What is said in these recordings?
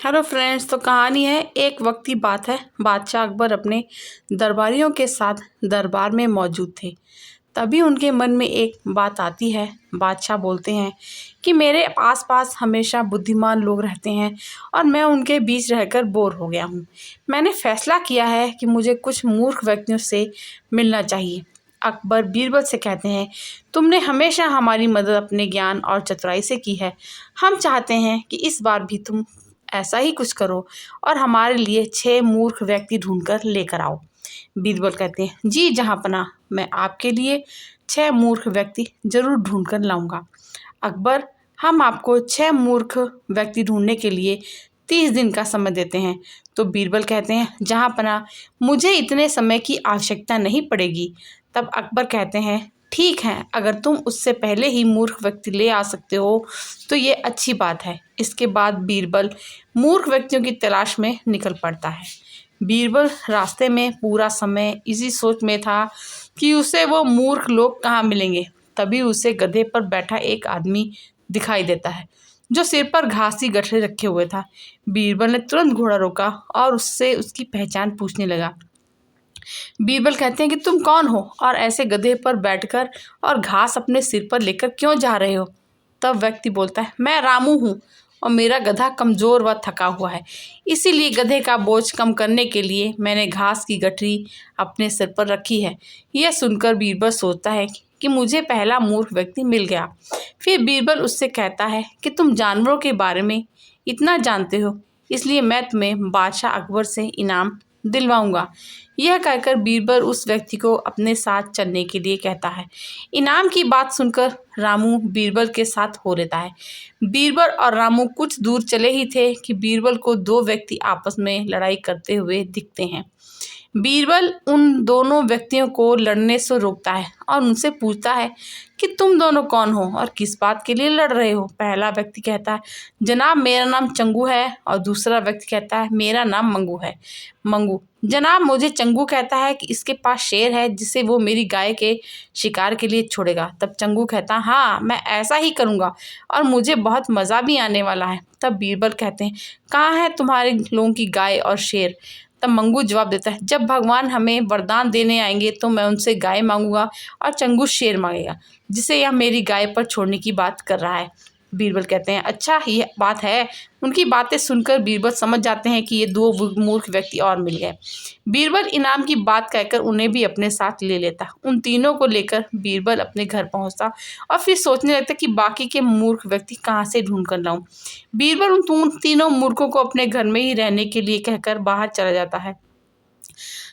Hello friends. तो कहानी है, एक वक्त की बात है। बादशाह अकबर अपने दरबारियों के साथ दरबार में मौजूद थे। तभी उनके मन में एक बात आती है। बादशाह बोलते हैं कि मेरे आसपास हमेशा बुद्धिमान लोग रहते हैं और मैं उनके बीच रहकर बोर हो गया हूँ। मैंने फैसला किया है कि मुझे कुछ मूर्ख व्यक्तियों से मिलना चाहिए। अकबर बीरबल से कहते हैं, तुमने हमेशा हमारी मदद अपने ज्ञान और चतुराई से की है। हम चाहते हैं कि इस बार भी तुम ऐसा ही कुछ करो और हमारे लिए 6 मूर्ख व्यक्ति ढूंढकर लेकर आओ। बीरबल कहते हैं, जी जहाँपनाह, मैं आपके लिए 6 मूर्ख व्यक्ति जरूर ढूंढ कर लाऊंगा। अकबर, हम आपको 6 मूर्ख व्यक्ति ढूंढने के लिए 30 दिन का समय देते हैं। तो बीरबल कहते हैं, जहाँपनाह, मुझे इतने समय की आवश्यकता नहीं पड़ेगी। तब अकबर कहते हैं, ठीक है, अगर तुम उससे पहले ही मूर्ख व्यक्ति ले आ सकते हो तो ये अच्छी बात है। इसके बाद बीरबल मूर्ख व्यक्तियों की तलाश में निकल पड़ता है। बीरबल रास्ते में पूरा समय इसी सोच में था कि उसे वो मूर्ख लोग कहाँ मिलेंगे। तभी उसे गधे पर बैठा एक आदमी दिखाई देता है जो सिर पर घासी गठरी रखे हुए था। बीरबल ने तुरंत घोड़ा रोका और उससे उसकी पहचान पूछने लगा। बीरबल कहते हैं कि तुम कौन हो और ऐसे गधे पर बैठकर और घास अपने सिर पर लेकर क्यों जा रहे हो। तब व्यक्ति बोलता है, मैं रामू हूँ और मेरा गधा कमज़ोर व थका हुआ है, इसीलिए गधे का बोझ कम करने के लिए मैंने घास की गठरी अपने सिर पर रखी है। यह सुनकर बीरबल सोचता है कि मुझे पहला मूर्ख व्यक्ति मिल गया। फिर बीरबल उससे कहता है कि तुम जानवरों के बारे में इतना जानते हो, इसलिए मैं तुम्हें बादशाह अकबर से इनाम दिलवाऊंगा। यह कहकर बीरबल उस व्यक्ति को अपने साथ चलने के लिए कहता है। इनाम की बात सुनकर रामू बीरबल के साथ हो लेता है। बीरबल और रामू कुछ दूर चले ही थे कि बीरबल को 2 व्यक्ति आपस में लड़ाई करते हुए दिखते हैं। बीरबल उन दोनों व्यक्तियों को लड़ने से रोकता है और उनसे पूछता है कि तुम दोनों कौन हो और किस बात के लिए लड़ रहे हो। पहला व्यक्ति कहता है, जनाब मेरा नाम चंगू है, और दूसरा व्यक्ति कहता है, मेरा नाम मंगू है। मंगू, जनाब मुझे चंगू कहता है कि इसके पास शेर है जिसे वो मेरी गाय के शिकार के लिए छोड़ेगा। तब चंगू कहता है, हाँ मैं ऐसा ही करूँगा और मुझे बहुत मज़ा भी आने वाला है। तब बीरबल कहते हैं, कहाँ है तुम्हारे लोगों की गाय और शेर। तब मंगू जवाब देता है, जब भगवान हमें वरदान देने आएंगे तो मैं उनसे गाय मांगूंगा और चंगू शेर मांगेगा, जिसे यह मेरी गाय पर छोड़ने की बात कर रहा है। बीरबल कहते हैं, अच्छा ये बात है। उनकी बातें सुनकर बीरबल समझ जाते हैं कि ये 2 मूर्ख व्यक्ति और मिल गए। बीरबल इनाम की बात कहकर उन्हें भी अपने साथ ले लेता। उन तीनों को लेकर बीरबल अपने घर पहुंचता और फिर सोचने लगता कि बाकी के मूर्ख व्यक्ति कहाँ से ढूंढ कर लाऊं। बीरबल उन तीनों मूर्खों को अपने घर में ही रहने के लिए कहकर बाहर चला जाता है।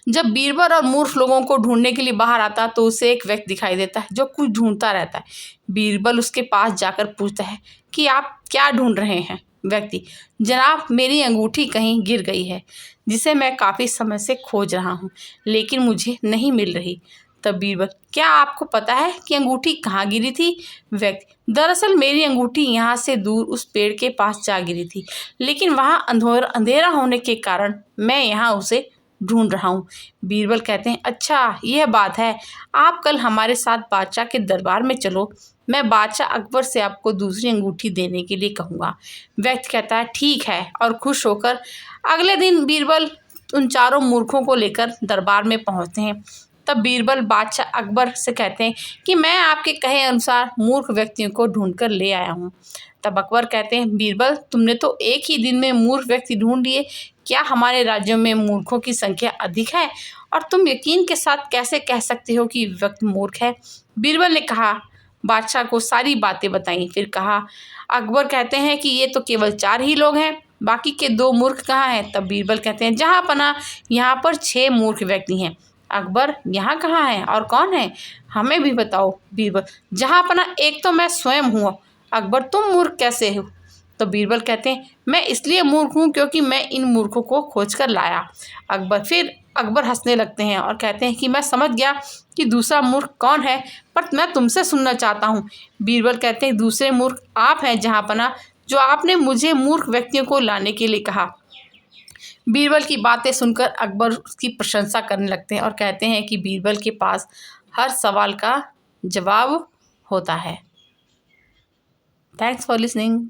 जब बीरबल और मूर्ख लोगों को ढूंढने के लिए बाहर आता तो उसे एक व्यक्ति दिखाई देता है जो कुछ ढूंढता रहता है। बीरबल उसके पास जाकर पूछता है कि आप क्या ढूंढ रहे हैं। व्यक्ति, जनाब मेरी अंगूठी कहीं गिर गई है जिसे मैं काफ़ी समय से खोज रहा हूँ, लेकिन मुझे नहीं मिल रही। तब बीरबल, क्या आपको पता है कि अंगूठी कहाँ गिरी थी। व्यक्ति, दरअसल मेरी अंगूठी यहाँ से दूर उस पेड़ के पास जा गिरी थी, लेकिन वहाँ अंधेरा होने के कारण मैं यहाँ उसे ढूंढ रहा हूँ। बीरबल कहते हैं, अच्छा यह बात है, आप कल हमारे साथ बादशाह के दरबार में चलो, मैं बादशाह अकबर से आपको दूसरी अंगूठी देने के लिए कहूँगा। व्यक्ति कहता है, ठीक है, और खुश होकर अगले दिन बीरबल उन चारों मूर्खों को लेकर दरबार में पहुँचते हैं। तब बीरबल बादशाह अकबर से कहते हैं कि मैं आपके कहे अनुसार मूर्ख व्यक्तियों को ढूंढ कर ले आया हूँ। तब अकबर कहते हैं, बीरबल तुमने तो एक ही दिन में मूर्ख व्यक्ति ढूंढ लिए, क्या हमारे राज्यों में मूर्खों की संख्या अधिक है और तुम यकीन के साथ कैसे कह सकते हो कि व्यक्ति मूर्ख है। बीरबल ने कहा, बादशाह को सारी बातें बताई। फिर कहा, अकबर कहते हैं कि ये तो केवल 4 ही लोग हैं, बाकी के 2 मूर्ख कहाँ हैं। तब बीरबल कहते हैं, जहाँ पना यहाँ पर 6 मूर्ख व्यक्ति हैं। अकबर, यहाँ कहाँ है और कौन है, हमें भी बताओ। बीरबल, जहाँ पना एक तो मैं स्वयं हूँ। अकबर, तुम मूर्ख कैसे हो। तो बीरबल कहते हैं, मैं इसलिए मूर्ख हूँ क्योंकि मैं इन मूर्खों को खोज कर लाया। अकबर हंसने लगते हैं और कहते हैं कि मैं समझ गया कि दूसरा मूर्ख कौन है, पर मैं तुमसे सुनना चाहता हूँ। बीरबल कहते हैं, दूसरे मूर्ख आप हैं जहाँपना, जो आपने मुझे मूर्ख व्यक्तियों को लाने के लिए कहा। बीरबल की बातें सुनकर अकबर उसकी प्रशंसा करने लगते हैं और कहते हैं कि बीरबल के पास हर सवाल का जवाब होता है। Thanks for listening.